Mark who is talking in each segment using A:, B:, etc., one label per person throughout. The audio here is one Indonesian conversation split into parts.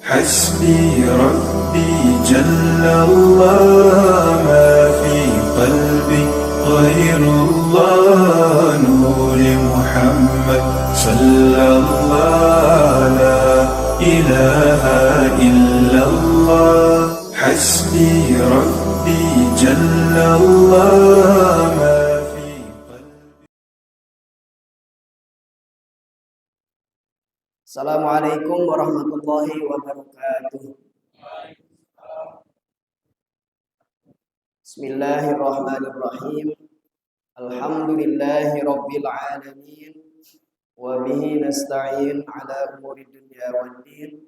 A: حسبي ربي جل الله ما في قلبي غير الله نور محمد صلى الله لا إله إلا الله حسبي ربي جل الله ما في قلبي.
B: Assalamualaikum warahmatullahi wabarakatuh. Bismillahirrahmanirrahim. Alhamdulillahi rabbil alamin. Wa bihi nasta'in ala umuri dunya wal din.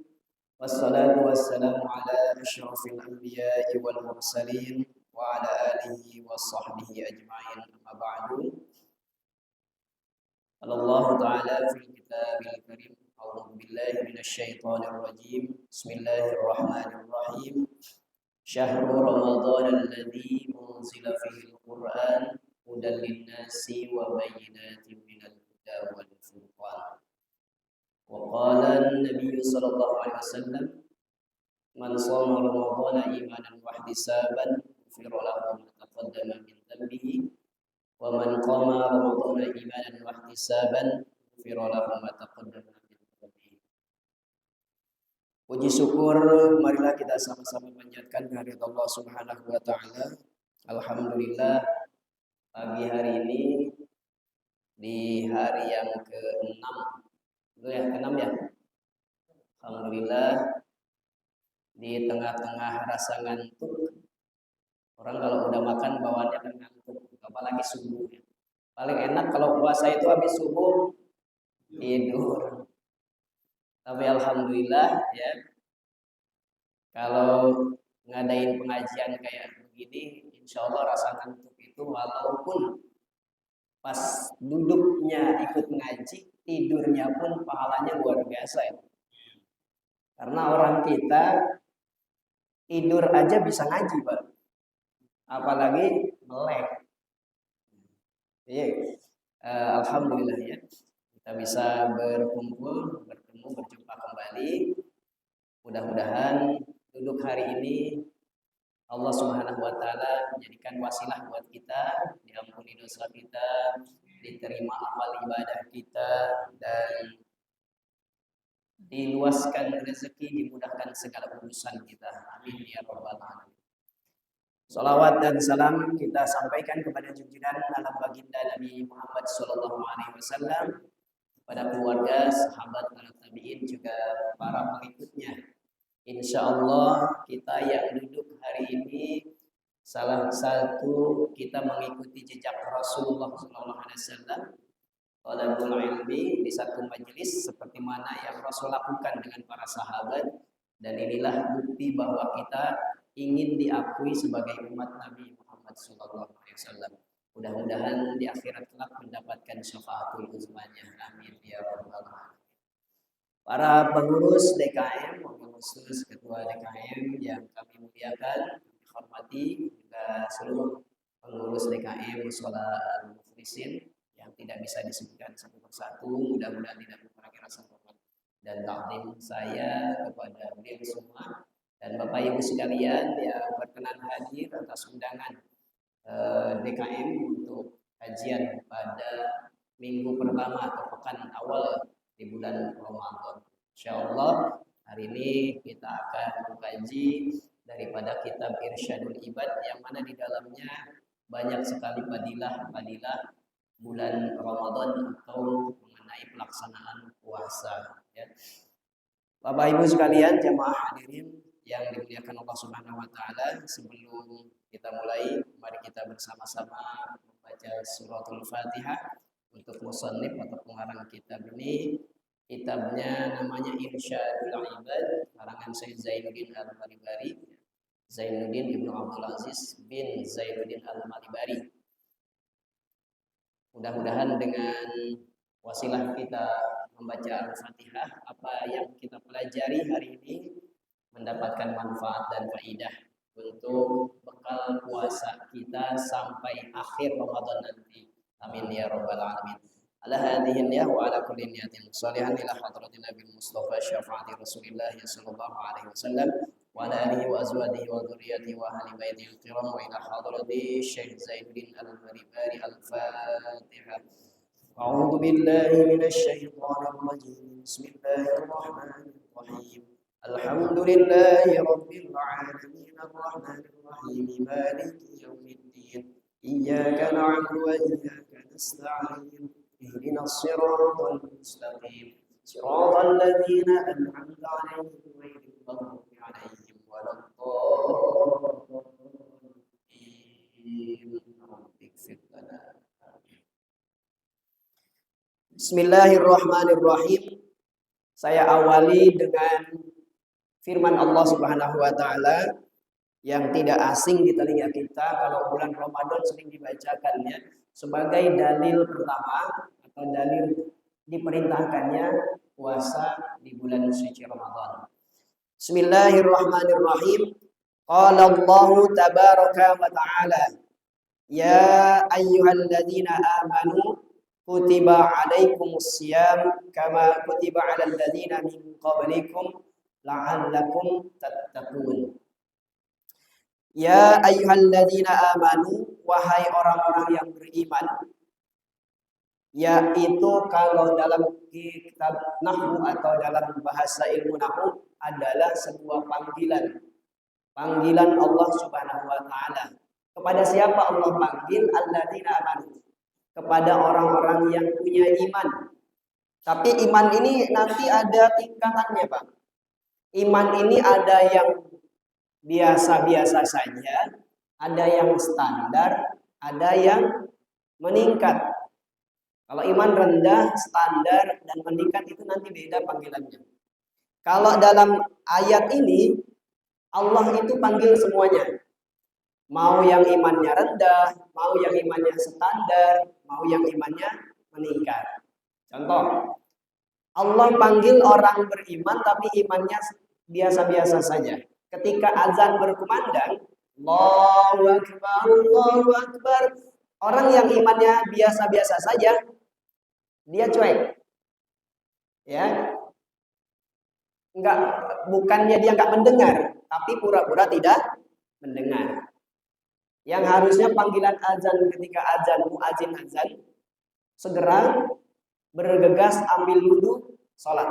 B: Wassalatu wassalamu ala asyrafil anbiya'i wal mursalin wa ala alihi wa sahbihi ajma'in. Amma ba'du. Allah Ta'ala fil kitabil karim. أعوذ بالله من الشيطان الرجيم بسم الله الرحمن الرحيم شهر رمضان الذي أنزل فيه القرآن هدى للناس وبينات من الهدى والفرقان وقال النبي صلى الله عليه وسلم من صام رمضان إيمانا واحتسابا غفر له ما تقدم من ذنبه ومن قام رمضان إيمانا واحتسابا غفر له ما تقدم. Puji syukur marilah kita sama-sama panjatkan kehadirat Allah Subhanahu wa taala. Alhamdulillah pagi hari ini di hari yang ke-6. Itu ya, ke-6 ya. Alhamdulillah di tengah-tengah rasa ngantuk. Orang kalau udah makan bawaannya kan ngantuk, apalagi subuh ya. Paling enak kalau puasa itu habis subuh tidur. Tapi alhamdulillah ya, kalau ngadain pengajian kayak begini, insya Allah rasa ngantuk itu walaupun pas duduknya ikut ngaji, tidurnya pun pahalanya luar biasa ya. Karena orang kita tidur aja bisa ngaji, Pak. Apalagi melek. Jadi, alhamdulillah ya, kita bisa berkumpul, berjumpa kembali. Mudah-mudahan duduk hari ini Allah Subhanahu wa taala menjadikan wasilah buat kita, diampuni dosa kita, diterima amal ibadah kita, dan diluaskan rezeki, dimudahkan segala urusan kita. Amin ya rabbal alamin. Salawat dan salam kita sampaikan kepada junjungan alam baginda Nabi Muhammad sallallahu alaihi wasallam, pada keluarga, sahabat, para tabi'in, juga para pengikutnya. Insya Allah kita yang duduk hari ini salah satu kita mengikuti jejak Rasulullah SAW. Talabul ilmi di satu majelis seperti mana yang Rasul lakukan dengan para sahabat, dan inilah bukti bahwa kita ingin diakui sebagai umat Nabi Muhammad SAW. Mudah-mudahan di akhirat kelak mendapatkan syafaatul uzmanya. Amin ya rabbal alamin. Para pengurus DKM, khusus ketua DKM yang kami muliakan, dihormati, juga seluruh pengurus DKM Mushola Al-Muflisin yang tidak bisa disebutkan satu persatu, mudah-mudahan tidak mengurangi rasa hormat dan takdim saya kepada beliau semua, dan Bapak Ibu sekalian yang berkenan hadir atas undangan DKM untuk kajian pada minggu pertama atau pekan awal di bulan Ramadan. Insyaallah hari ini kita akan mengkaji daripada kitab Irsyadul Ibad yang mana di dalamnya banyak sekali fadilah-fadilah bulan Ramadan atau mengenai pelaksanaan puasa ya. Bapak Ibu sekalian, jamaah hadirin yang dimuliakan Allah Subhanahu wa taala, sebelum kita mulai, mari kita bersama-sama membaca suratul Fatihah untuk musannif atau pengarang kitab ini. Kitabnya namanya Irsyadul Ibad, karangan Syekh Zainuddin Al-Malibari, Zainuddin Ibnu Abdul Aziz bin Zainuddin Al-Malibari. Mudah-mudahan dengan wasilah kita membaca Al-Fatihah, apa yang kita pelajari hari ini mendapatkan manfaat dan faidah untuk bekal puasa kita sampai akhir Ramadan nanti. Amin ya rabbal alamin. على هذه النية وعلى كل نية صالحة إلى حضرة النبي المصطفى شفاعة رسول الله صلى الله عليه وسلم وعلى آله وأزواجه وذريته وأهل بيته الكرام وإلى حضرة الشيخ زين الدين المريباري. الفاتحة. أعوذ بالله من الشيطان الرجيم. بسم الله الرحمن الرحيم. الحمد لله رب العالمين الرحمن الرحيم مالك يوم الدين إياك نعبد وإياك نستعين اهدنا الصراط المستقيم صراط الذين أنعمت عليهم غير المغضوب عليهم ولا الضالين. رب اغفر لنا. Bismillahirrahmanirrahim. Saya awali dengan firman Allah Subhanahu wa taala yang tidak asing di telinga kita kalau bulan Ramadan sering dibacakannya sebagai dalil pertama atau dalil diperintahkannya puasa di bulan suci Ramadan. Bismillahirrahmanirrahim. Qala Allah tabaraka wa ta'ala, ya ayyuhalladzina amanu kutiba alaikumus syiyam kama kutiba alal ladzina min qablikum la'allakum tattaqun. Ya ayyuhalladzina amanu, wahai orang-orang yang beriman. Yaitu kalau dalam kitab nahwu atau dalam bahasa ilmu nahwu adalah sebuah panggilan. Panggilan Allah Subhanahu wa taala. Kepada siapa Allah panggil? Alladzina amanu. Kepada orang-orang yang punya iman. Tapi iman ini nanti ada tingkatannya, Pak. Iman ini ada yang biasa-biasa saja, ada yang standar, ada yang meningkat. Kalau iman rendah, standar, dan meningkat itu nanti beda panggilannya. Kalau dalam ayat ini, Allah itu panggil semuanya. Mau yang imannya rendah, mau yang imannya standar, mau yang imannya meningkat. Contoh, Allah panggil orang beriman tapi imannya biasa-biasa saja. Ketika azan berkumandang, Allahu Akbar, Allahu Akbar. Orang yang imannya biasa-biasa saja, dia cuek. Ya. Bukannya dia enggak mendengar, tapi pura-pura tidak mendengar. Yang harusnya panggilan azan ketika azan, muadzin azan, segera bergegas ambil wudu, sholat.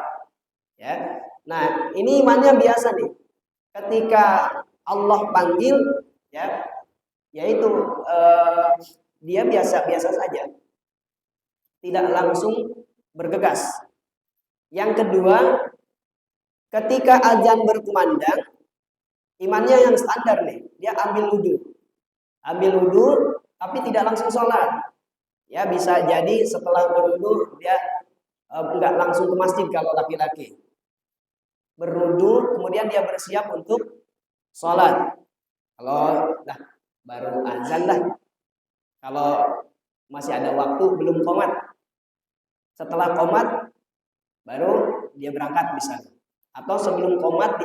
B: Ya. Nah, ini imannya biasa nih. Ketika Allah panggil, ya, yaitu dia biasa-biasa saja, tidak langsung bergegas. Yang kedua, ketika azan berkumandang, imannya yang standar nih, dia ambil wudu, tapi tidak langsung sholat. Ya, bisa jadi setelah berwudu dia enggak langsung ke masjid kalau laki-laki. Berwudu, kemudian dia bersiap untuk sholat. Kalau baru azan lah. Kalau masih ada waktu belum qomat. Setelah qomat baru dia berangkat misalnya. Atau sebelum qomat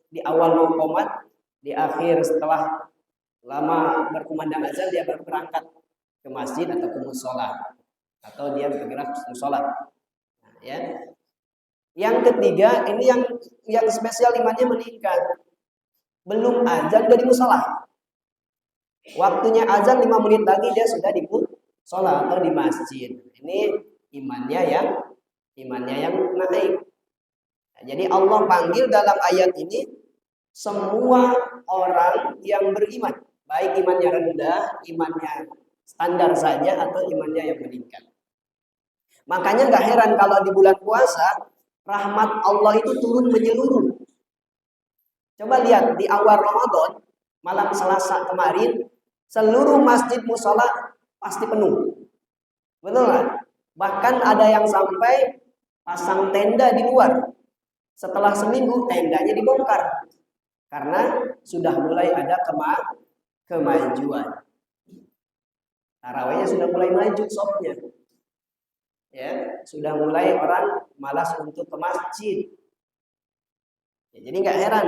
B: di awal mau qomat, di akhir setelah lama berkumandang azan dia baru berangkat ke masjid atau ke mushola atau dia bergerak ke sholat. Nah, ya. Yang ketiga, ini yang spesial imannya meningkat. Belum azan udah di mushola. Waktunya azan 5 menit lagi dia sudah di mushola atau di masjid. Ini imannya yang naik. Nah, jadi Allah panggil dalam ayat ini semua orang yang beriman. Baik imannya rendah, imannya standar saja, atau imannya yang meningkat. Makanya gak heran kalau di bulan puasa, rahmat Allah itu turun menyeluruh. Coba lihat, di awal Ramadan, malam Selasa kemarin, seluruh masjid mushola pasti penuh. Betul kan? Bahkan ada yang sampai pasang tenda di luar. Setelah seminggu, tendanya dibongkar. Karena sudah mulai ada kemajuan. Tarawihnya sudah mulai maju sopnya. Ya, sudah mulai orang malas untuk ke masjid. Ya, jadi nggak heran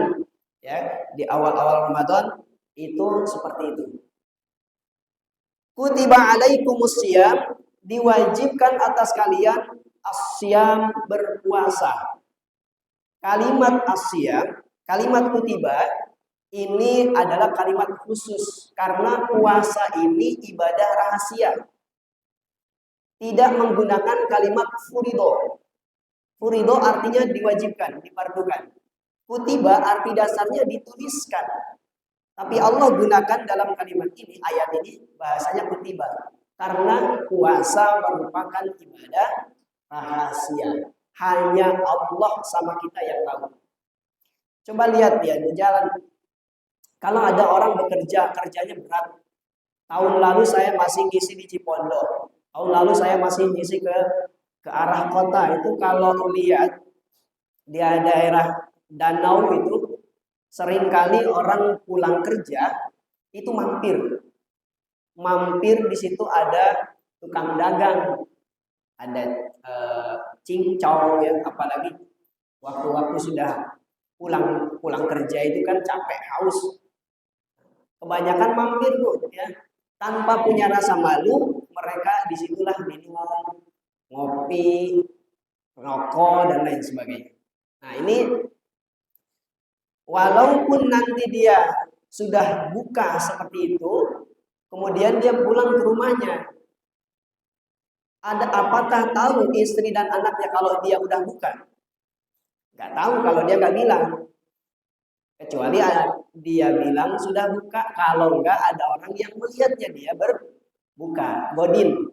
B: ya di awal-awal Ramadan itu seperti itu. Kutiba alaikumus syiyam, diwajibkan atas kalian asyam berpuasa. Kalimat asyam, kalimat kutiba ini adalah kalimat khusus karena puasa ini ibadah rahasia. Tidak menggunakan kalimat furido. Furido artinya diwajibkan, difardukan. Kutiba arti dasarnya dituliskan. Tapi Allah gunakan dalam kalimat ini, ayat ini bahasanya kutiba. Karena puasa merupakan ibadah rahasia. Hanya Allah sama kita yang tahu. Coba lihat ya di jalan. Kalau ada orang bekerja, kerjanya berat. Tahun lalu saya masih ngisi di Cipondo. Tahun lalu saya masih ngisi ke arah kota. Itu kalau lihat di daerah danau itu, seringkali orang pulang kerja itu mampir. Mampir di situ ada tukang dagang, ada cincau ya, apalagi waktu-waktu sudah pulang kerja itu kan capek, haus. Kebanyakan mampir tuh ya, tanpa punya rasa malu, mereka disitulah minum, ngopi, rokok dan lain sebagainya. Nah ini walaupun nanti dia sudah buka seperti itu, kemudian dia pulang ke rumahnya, apakah tahu istri dan anaknya kalau dia udah buka? Nggak tahu kalau dia nggak bilang. Kecuali dia bilang sudah buka, kalau enggak ada orang yang melihatnya dia berbuka, godin.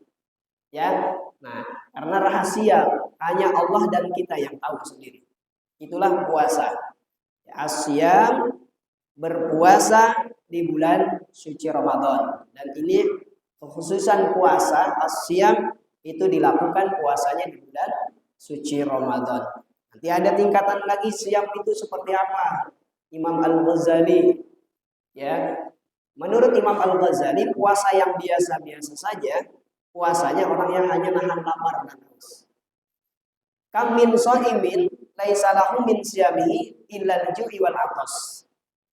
B: Ya. Nah, karena rahasia hanya Allah dan kita yang tahu sendiri. Itulah puasa. Asyam berpuasa di bulan suci Ramadan. Dan ini kekhususan puasa asyam itu dilakukan puasanya di bulan suci Ramadan. Nanti ada tingkatan lagi siam itu seperti apa? Imam Al-Ghazali ya. Menurut Imam Al-Ghazali puasa yang biasa-biasa saja, puasanya orang yang hanya nahan lapar dan haus. Kam min sha'imin laisa lahu min siyamihi illa al-ju'i wal 'atas.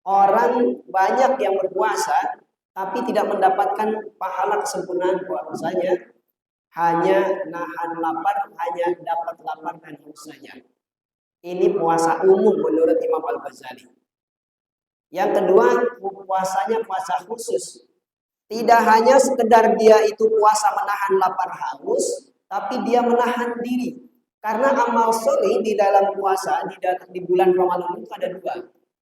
B: Orang banyak yang berpuasa tapi tidak mendapatkan pahala kesempurnaan puasanya, hanya nahan lapar, hanya dapat lapar dan haus saja. Ini puasa umum menurut Imam Al-Ghazali. Yang kedua, puasanya puasa khusus. Tidak hanya sekedar dia itu puasa menahan lapar haus, tapi dia menahan diri. Karena amal soleh di dalam puasa, di bulan Ramadan itu ada dua.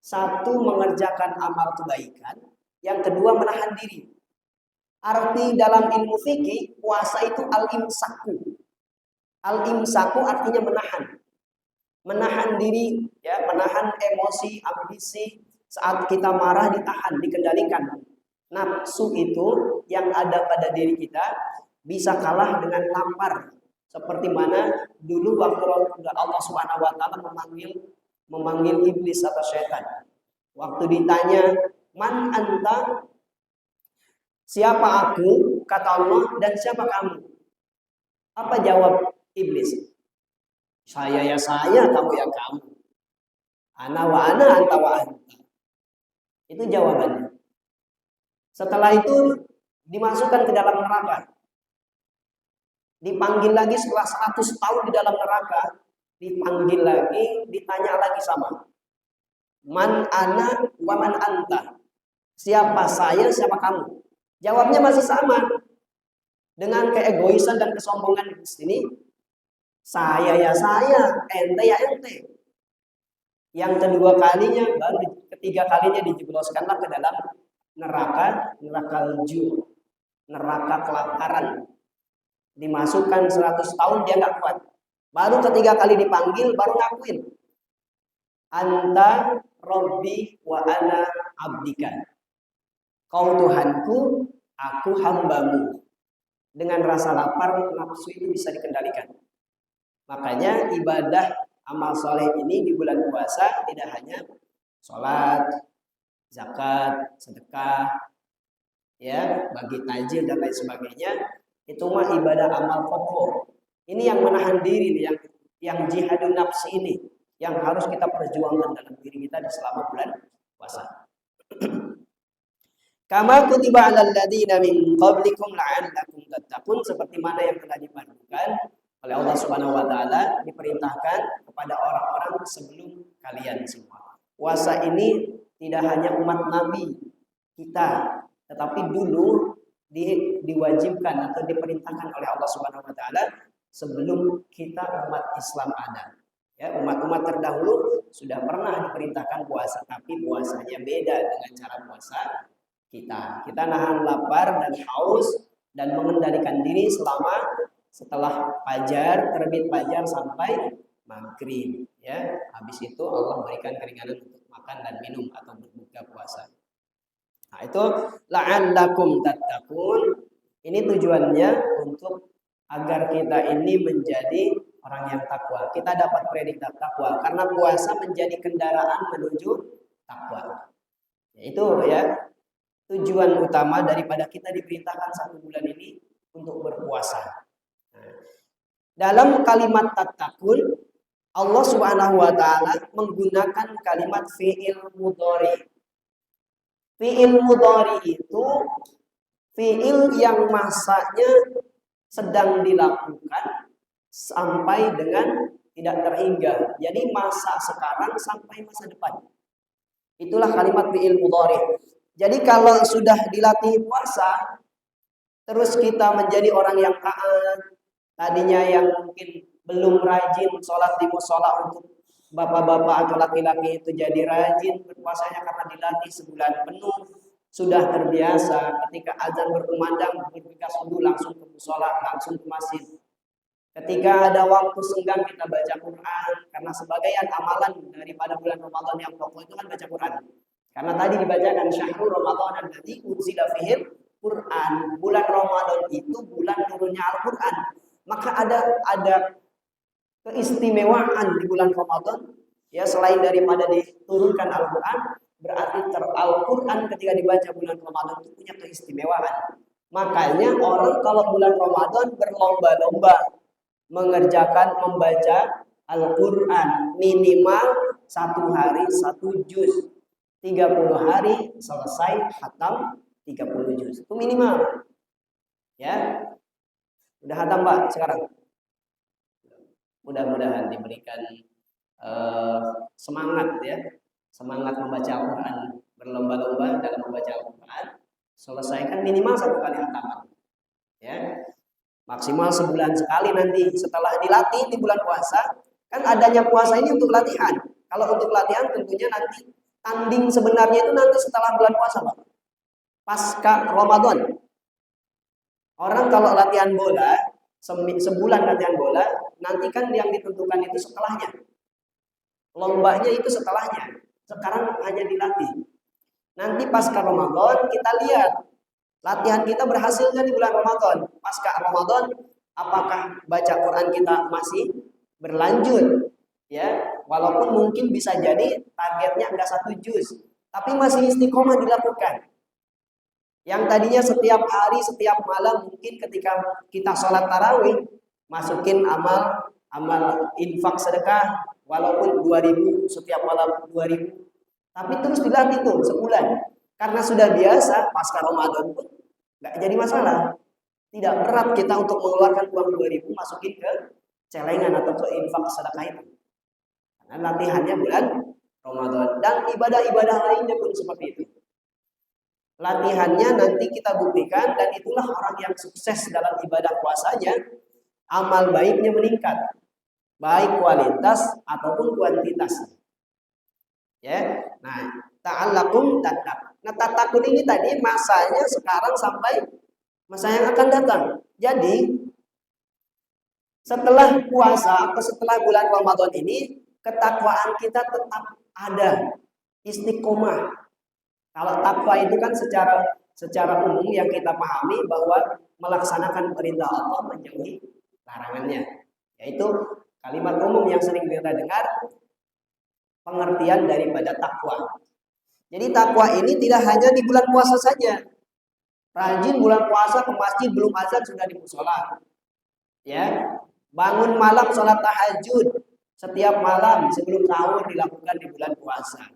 B: Satu, mengerjakan amal kebaikan. Yang kedua, menahan diri. Arti dalam ilmu fikih, puasa itu al-imsaku. Al-imsaku artinya menahan. Menahan diri, ya, menahan emosi, ambisi. Saat kita marah ditahan, dikendalikan. Nafsu itu yang ada pada diri kita bisa kalah dengan lapar. Seperti mana dulu waktu Allah Subhanahu wa taala memanggil iblis atau setan. Waktu ditanya, "Man anta?" Siapa aku? Kata Allah, dan siapa kamu? Apa jawab iblis? Saya ya saya, kamu ya kamu. Ana wa ana, anta wa anta. Itu jawabannya. Setelah itu dimasukkan ke dalam neraka. Dipanggil lagi setelah 100 tahun di dalam neraka. Dipanggil lagi, ditanya lagi sama. Man ana wa man anta. Siapa saya, siapa kamu? Jawabnya masih sama. Dengan keegoisan dan kesombongan di sini. Saya ya saya, ente ya ente. Yang kedua kalinya, baru ketiga kalinya dijebloskanlah ke dalam neraka lujur, neraka kelaparan. Dimasukkan 100 tahun dia nggak kuat. Baru ketiga kali dipanggil baru ngakuin. Anta Rabbi wa ana abdika. Kau Tuhanku, aku hambamu. Dengan rasa lapar nafsu itu bisa dikendalikan. Makanya ibadah amal soleh ini di bulan puasa tidak hanya sholat, zakat, sedekah, ya, bagi tajil dan lain sebagainya. Itu mah ibadah amal pokok. Ini yang menahan diri, yang jihadun nafsi ini, yang harus kita perjuangkan dalam diri kita di selama bulan puasa. Kama kutiba 'alal ladzina min qablikum la'allakum tattaqun, seperti mana yang telah dipandukan oleh Allah Subhanahu wa taala, diperintahkan kepada orang-orang sebelum kalian semua. Puasa ini tidak hanya umat Nabi kita, tetapi dulu diwajibkan atau diperintahkan oleh Allah Subhanahu wa taala sebelum kita umat Islam ada. Ya, umat-umat terdahulu sudah pernah diperintahkan puasa, tapi puasanya beda dengan cara puasa kita. Kita nahan lapar dan haus dan mengendalikan diri selama setelah fajar, terbit fajar sampai maghrib. Ya, habis itu Allah berikan keringanan untuk makan dan minum atau berbuka puasa. Nah, itu la'allakum tattaqun. Ini tujuannya untuk agar kita ini menjadi orang yang takwa. Kita dapat predikat takwa karena puasa menjadi kendaraan menuju takwa. Itu ya tujuan utama daripada kita diperintahkan 1 bulan ini untuk berpuasa. Nah, dalam kalimat tattaqun, Allah Subhanahu wa taala menggunakan kalimat fi'il mudhari. Fi'il mudhari itu fi'il yang masanya sedang dilakukan sampai dengan tidak terhingga. Jadi masa sekarang sampai masa depan. Itulah kalimat fi'il mudhari. Jadi kalau sudah dilatih puasa, terus kita menjadi orang yang taat, tadinya yang mungkin belum rajin sholat di mushola, untuk bapak-bapak atau laki-laki itu jadi rajin berpuasanya karena dilatih sebulan penuh, sudah terbiasa ketika azan berkumandang bergegas wudu langsung ke mushola, langsung ke masjid. Ketika ada waktu senggang kita baca Quran, karena sebagian amalan daripada bulan Ramadan yang pokok itu kan baca Quran. Karena tadi dibacakan syahrul Ramadan alladzii unzila fihil Quran. Bulan Ramadan itu bulan turunnya Al-Quran. Maka ada keistimewaan di bulan Ramadan. Ya, selain daripada diturunkan Al-Quran, berarti Al-Quran ketika dibaca bulan Ramadan itu punya keistimewaan. Makanya orang kalau bulan Ramadan berlomba-lomba mengerjakan membaca Al-Quran minimal 1 hari 1 juz. 30 hari selesai khatam 30 juz. Itu minimal. Ya. Udah khatam Pak sekarang? Mudah-mudahan diberikan semangat ya. Semangat membaca Al-Quran, berlomba-lomba dalam membaca Al-Quran. Selesaikan minimal 1 kali khataman. Ya. Maksimal sebulan sekali nanti setelah dilatih di bulan puasa. Kan adanya puasa ini untuk latihan. Kalau untuk latihan tentunya nanti tanding sebenarnya itu nanti setelah bulan puasa, Pak. Pasca Ramadan. Orang kalau latihan bola, sebulan latihan bola, nanti kan yang ditentukan itu setelahnya. Lombanya itu setelahnya. Sekarang hanya dilatih. Nanti pasca Ramadan kita lihat latihan kita berhasil nggak di bulan Ramadan. Pasca Ramadan, apakah baca Quran kita masih berlanjut? Ya, walaupun mungkin bisa jadi targetnya enggak 1 juz, tapi masih istiqomah dilakukan. Yang tadinya setiap hari, setiap malam, mungkin ketika kita sholat tarawih, masukin amal infak sedekah, walaupun 2.000 setiap malam 2.000, tapi terus dilatih tuh sebulan. Karena sudah biasa, pasca Ramadan pun nggak jadi masalah. Tidak berat kita untuk mengeluarkan uang 2.000 masukin ke celengan atau ke infak sedekah itu. Karena latihannya bulan Ramadan. Dan ibadah-ibadah lainnya pun seperti itu. Latihannya nanti kita buktikan, dan itulah orang yang sukses dalam ibadah puasanya, amal baiknya meningkat. Baik kualitas ataupun kuantitas. Ya. Nah, ta'allakum tattaq. Nah, tattaqun ini tadi masanya sekarang sampai masa yang akan datang. Jadi, setelah puasa atau setelah bulan Ramadan ini, ketakwaan kita tetap ada, istiqomah. Kalau takwa itu kan secara umum yang kita pahami bahwa melaksanakan perintah Allah, menjauhi larangannya. Yaitu kalimat umum yang sering kita dengar, pengertian daripada takwa. Jadi takwa ini tidak hanya di bulan puasa saja. Rajin bulan puasa ke masjid belum azan sudah di mushola. Ya, bangun malam sholat tahajud setiap malam sebelum sahur dilakukan di bulan puasa.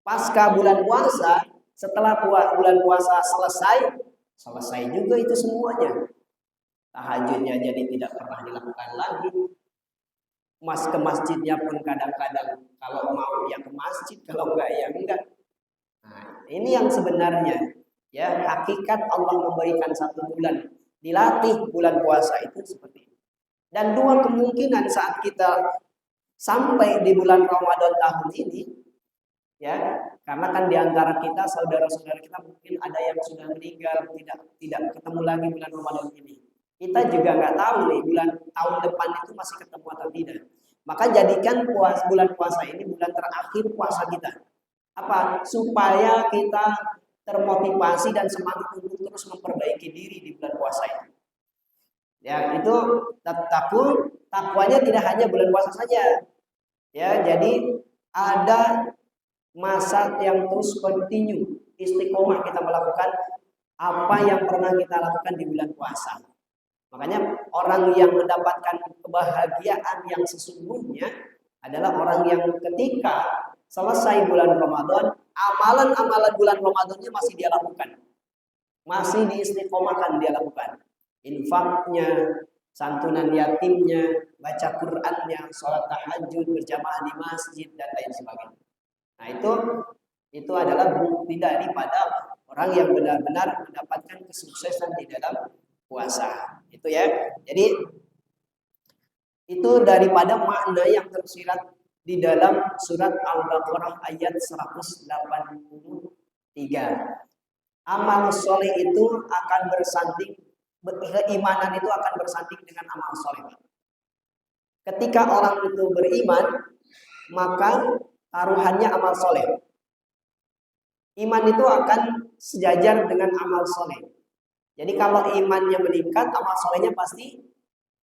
B: Pasca bulan puasa Setelah bulan puasa selesai juga itu semuanya. Tahajudnya jadi tidak pernah dilakukan lagi. Ke masjidnya pun kadang-kadang kalau mau ya ke masjid, kalau enggak ya enggak. Nah, ini yang sebenarnya ya hakikat Allah memberikan 1 bulan, dilatih bulan puasa itu seperti itu. Dan 2 kemungkinan saat kita sampai di bulan Ramadan tahun ini, ya, karena kan di antara kita saudara-saudara kita mungkin ada yang sudah meninggal, tidak ketemu lagi bulan Ramadan ini. Kita juga nggak tahu nih bulan tahun depan itu masih ketemu atau tidak. Maka jadikan bulan puasa ini bulan terakhir puasa kita. Apa? Supaya kita termotivasi dan semangat untuk terus memperbaiki diri di bulan puasa ini. Ya, itu takwanya tidak hanya bulan puasa saja. Ya, jadi ada masa yang terus continue, istiqomah kita melakukan apa yang pernah kita lakukan di bulan puasa. Makanya orang yang mendapatkan kebahagiaan yang sesungguhnya adalah orang yang ketika selesai bulan Ramadan, amalan-amalan bulan Ramadannya masih dia lakukan. Masih diistiqomahkan dia lakukan. Infaknya, santunan yatimnya, baca Qur'annya, sholat tahajud berjamaah di masjid dan lain sebagainya. Nah, itu adalah bukti daripada orang yang benar-benar mendapatkan kesuksesan di dalam puasa. Itu ya. Jadi itu daripada makna yang tersirat di dalam surat Al-Baqarah ayat 183. Amal soleh itu akan bersanding, keimanan itu akan bersanding dengan amal soleh. Ketika orang itu beriman, maka taruhannya amal soleh. Iman itu akan sejajar dengan amal soleh. Jadi kalau imannya meningkat, amal solehnya pasti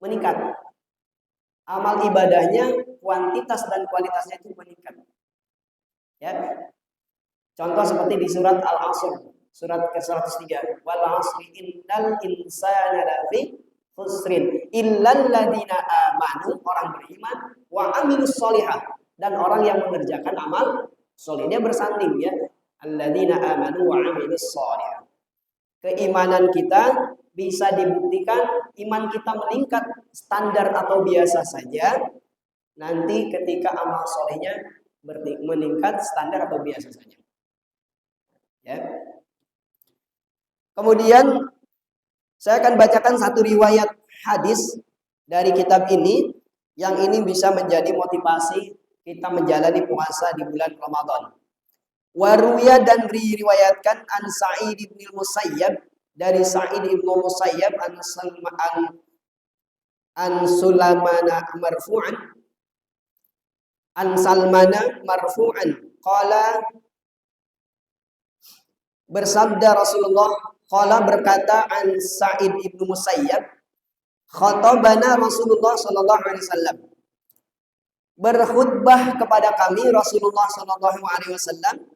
B: meningkat. Amal ibadahnya, kuantitas dan kualitasnya itu meningkat. Ya. Contoh seperti di surat Al-Asr, surat ke-103. Wal 'asri innal insana lafi khusrin illal ladzina amanu, orang beriman, wa amilus sholihah, dan orang yang mengerjakan amal soleh. Dia bersanding ya. Alladzina amanu wa amilus sholihah. Keimanan kita bisa dibuktikan iman kita meningkat standar atau biasa saja, nanti ketika amal solehnya meningkat standar atau biasa saja. Ya. Kemudian saya akan bacakan satu riwayat hadis dari kitab ini yang ini bisa menjadi motivasi kita menjalani puasa di bulan Ramadan. Waruya, dan diriwayatkan an Sa'id bin Musayyab, dari Sa'id bin Musayyab an Sulamana marfu'an, an Salmana marfu'an qala, bersabda Rasulullah, qala berkata an Sa'id bin Musayyab, khatabana Rasulullah sallallahu alaihi wasallam, berkhutbah kepada kami Rasulullah sallallahu alaihi wasallam,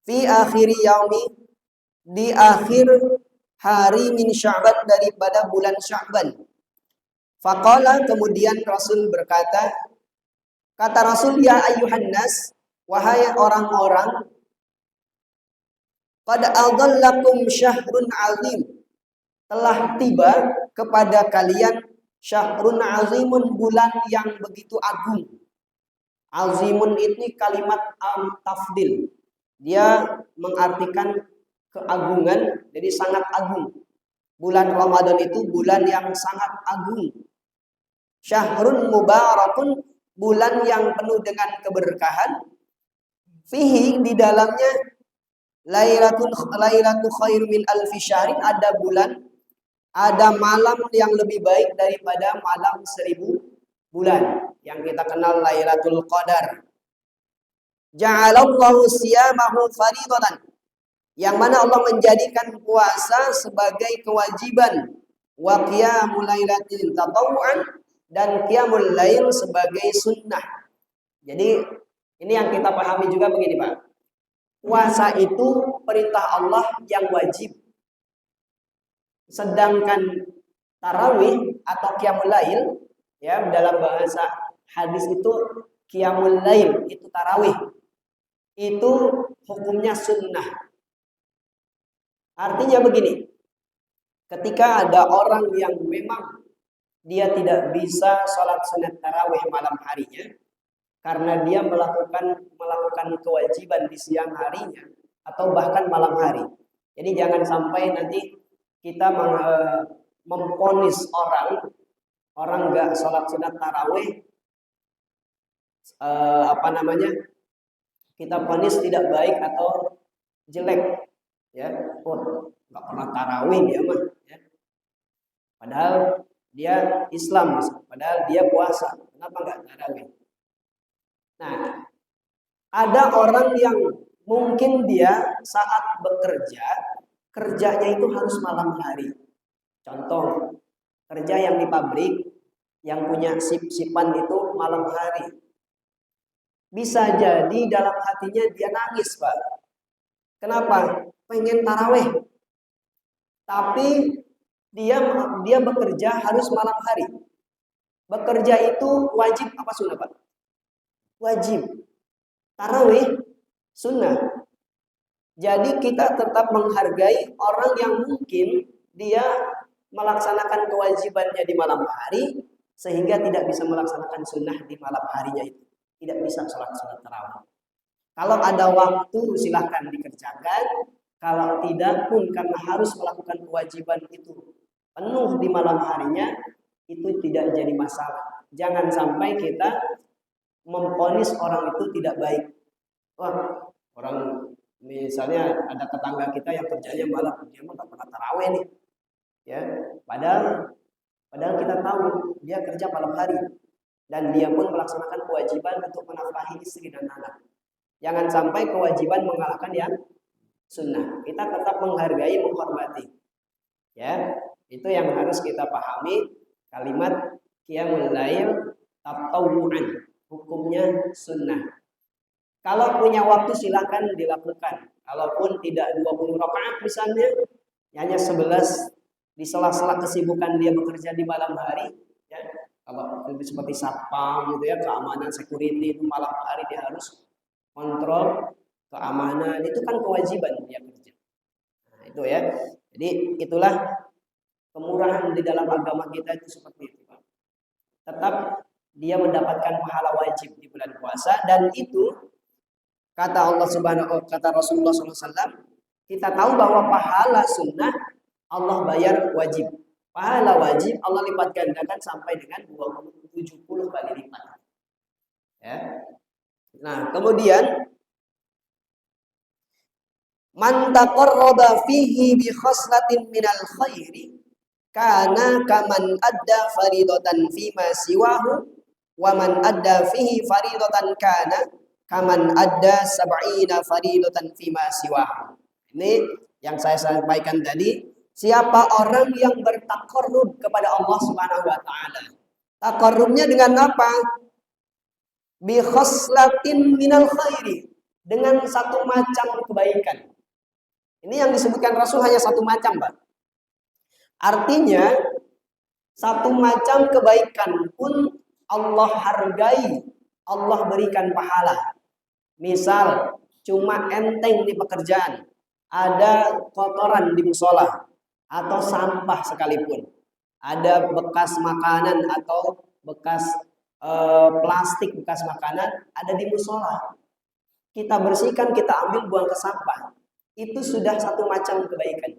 B: fi akhiri yaumi, di akhir hari min Sya'ban, daripada bulan Sya'ban. Faqala, kemudian Rasul berkata, kata Rasul, ya ayyuhan nas, wahai orang-orang, qad adhallakum syahrun azim, telah tiba kepada kalian syahrun azimun, bulan yang begitu agung. Azimun ini kalimat tafdil. Dia mengartikan keagungan, jadi sangat agung. Bulan Ramadan itu bulan yang sangat agung. Syahrun mubarakun, bulan yang penuh dengan keberkahan. Fihi, di dalamnya, lailatul khairu min alfi syahrin, ada bulan, ada malam yang lebih baik daripada malam 1000 bulan, yang kita kenal Lailatul Qadar. Ja'alallahu siyamahu faridatan, yang mana Allah menjadikan puasa sebagai kewajiban, wa qiyamul lailatin tatawwu'an, dan qiyamul lail sebagai sunnah. Jadi ini yang kita pahami juga begini, Pak. Puasa itu perintah Allah yang wajib. Sedangkan tarawih atau qiyamul lail, ya, dalam bahasa hadis itu qiyamul lail itu tarawih. Itu hukumnya sunnah. Artinya begini, ketika ada orang yang memang dia tidak bisa sholat sunat tarawih malam harinya, karena dia melakukan kewajiban di siang harinya atau bahkan malam hari. Jadi jangan sampai nanti kita memponis orang nggak sholat sunat tarawih, kita ponis tidak baik atau jelek, ya, nggak pernah tarawih dia mah, ya. Padahal dia Islam, padahal dia puasa, kenapa nggak tarawih? Nah, ada orang yang mungkin dia saat bekerja, kerjanya itu harus malam hari. Contoh, kerja yang di pabrik, yang punya sip-sipan itu malam hari. Bisa jadi dalam hatinya dia nangis, Pak. Kenapa? Pengen taraweh. Tapi dia bekerja harus malam hari. Bekerja itu wajib apa sunnah, Pak? Wajib. Tarawih sunnah. Jadi kita tetap menghargai orang yang mungkin dia melaksanakan kewajibannya di malam hari sehingga tidak bisa melaksanakan sunnah di malam harinya itu. Tidak bisa sholat sunat tarawih. Kalau ada waktu silahkan dikerjakan. Kalau tidak pun karena harus melakukan kewajiban itu penuh di malam harinya, itu tidak jadi masalah. Jangan sampai kita memvonis orang itu tidak baik. Wah, orang misalnya ada tetangga kita yang kerjanya malam, dia mah nggak pernah taraweh nih, ya. Padahal kita tahu dia kerja malam hari dan dia pun melaksanakan kewajiban untuk menafkahi istri dan anak. Jangan sampai kewajiban mengalahkan yang sunnah. Kita tetap menghargai, menghormati. Ya, itu yang harus kita pahami. Kalimat qiyamul lail tatawwu'an, hukumnya sunnah. Kalau punya waktu silakan dilakukan. Kalaupun tidak 20 rakaat misalnya, hanya 11 di sela-sela kesibukan dia bekerja di malam hari, ya. Kalau seperti satpam gitu ya, keamanan security itu malam hari dia harus kontrol keamanan, itu kan kewajiban dia kerja. Nah, itu ya. Jadi itulah kemurahan di dalam agama kita itu seperti itu, Pak. Tetap dia mendapatkan pahala wajib di bulan puasa, dan itu kata Allah Subhanahu, kata Rasulullah SAW, kita tahu bahwa pahala sunnah Allah bayar wajib. Pahala wajib Allah lipat gandakan sampai dengan 70 kali lipat. Ya. Nah, kemudian man taqarraba fihi bi khaslatin minal khairi kana kaman adda faridatan fima siwahu wa man adda fihi faridatan kana kaman adda sab'ina faridatan fima siwahu. Ini yang saya sampaikan tadi, siapa orang yang bertakarrub kepada Allah Subhanahu wa taala. Takarrubnya dengan apa? Bi khaslatin minal khairi, dengan satu macam kebaikan. Ini yang disebutkan Rasul hanya satu macam, Pak. Artinya satu macam kebaikan pun Allah hargai, Allah berikan pahala. Misal cuma enteng di pekerjaan, ada kotoran di musola atau sampah sekalipun, ada bekas makanan atau bekas plastik bekas makanan ada di musola, kita bersihkan, kita ambil, buang ke sampah. Itu sudah satu macam kebaikan.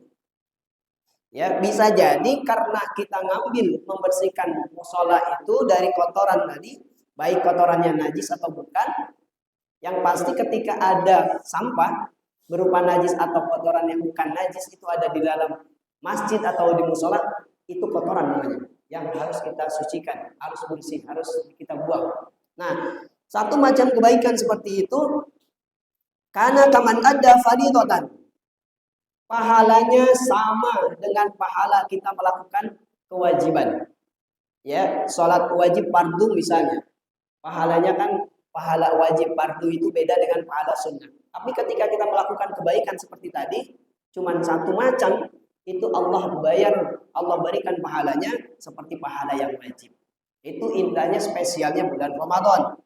B: Ya, bisa jadi karena kita ngambil membersihkan musola itu dari kotoran tadi, baik kotorannya najis atau bukan. Yang pasti ketika ada sampah berupa najis atau kotoran yang bukan najis itu ada di dalam masjid atau di musola, itu kotoran namanya, yang harus kita sucikan, harus bersih, harus kita buang. Nah, satu macam kebaikan seperti itu, karena kaman ada faridatan, pahalanya sama dengan pahala kita melakukan kewajiban. Ya, sholat wajib fardu misalnya, pahalanya kan pahala wajib fardu itu beda dengan pahala sunnah. Tapi ketika kita melakukan kebaikan seperti tadi, cuman satu macam, itu Allah bayar, Allah berikan pahalanya seperti pahala yang wajib. Itu indahnya spesialnya bulan Ramadan.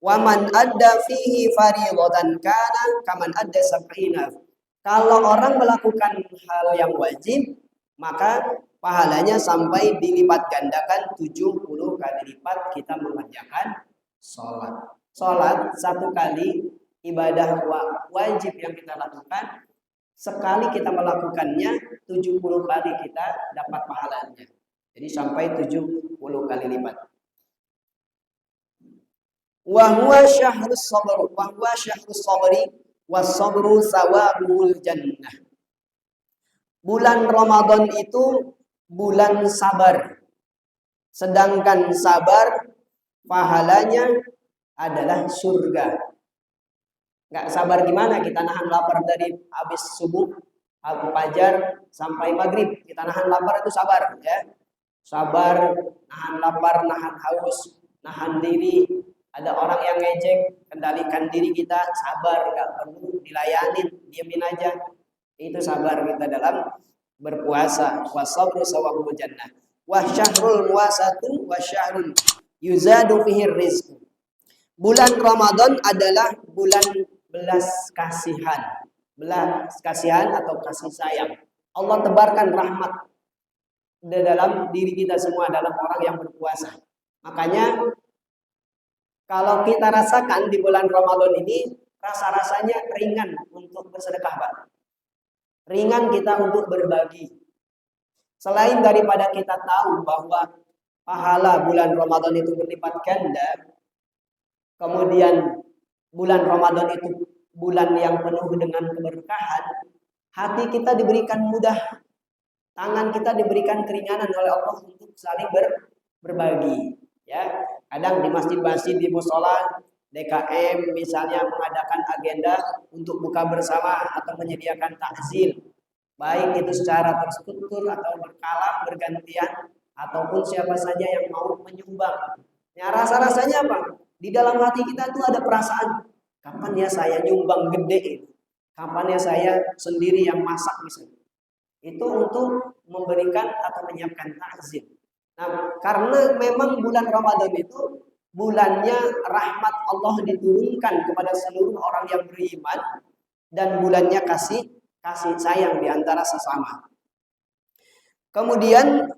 B: Wa man adda fihi fariidatan kana kaman adda sab'ina Kalau orang melakukan hal yang wajib, maka pahalanya sampai dilipat gandakan 70 kali lipat kita mengerjakan sholat. Sholat satu kali ibadah wajib yang kita lakukan, sekali kita melakukannya 70 kali kita dapat pahalanya. Jadi sampai 70 kali lipat. Wa huwa syahrus sabri was-sabru sawabul jannah. Bulan Ramadan itu bulan sabar. Sedangkan sabar pahalanya adalah surga. Nggak sabar gimana? Kita nahan lapar dari habis subuh, fajar sampai maghrib. Kita nahan lapar itu sabar, ya. Sabar, nahan lapar, nahan haus, nahan diri. Ada orang yang ngejek, kendalikan diri kita, sabar, nggak perlu dilayanin, diemin aja. Itu sabar kita dalam berpuasa. Wasabru sawabul jannah. Wa syahrul muasatu wa syahrun yuzadu fihi rizq. Bulan Ramadan adalah bulan belas kasihan. Belas kasihan atau kasih sayang. Allah tebarkan rahmat di dalam diri kita semua dalam orang yang berpuasa. Makanya kalau kita rasakan di bulan Ramadan ini, rasa-rasanya ringan untuk bersedekah, Pak. Ringan kita untuk berbagi. Selain daripada kita tahu bahwa pahala bulan Ramadan itu berlipat ganda, kemudian bulan Ramadan itu bulan yang penuh dengan keberkahan, hati kita diberikan mudah, tangan kita diberikan keringanan oleh Allah untuk saling berbagi. Ya, kadang di masjid-masjid, di musola, DKM misalnya mengadakan agenda untuk buka bersama atau menyediakan takjil, baik itu secara terstruktur atau berkala, bergantian, ataupun siapa saja yang mau menyumbang. Ya, rasa-rasanya apa? Di dalam hati kita itu ada perasaan, kapan ya saya nyumbang gede, kapan ya saya sendiri yang masak misalnya. Itu untuk memberikan atau menyiapkan takjil. Nah, karena memang bulan Ramadan itu bulannya rahmat Allah diturunkan kepada seluruh orang yang beriman dan bulannya kasih sayang di antara sesama. Kemudian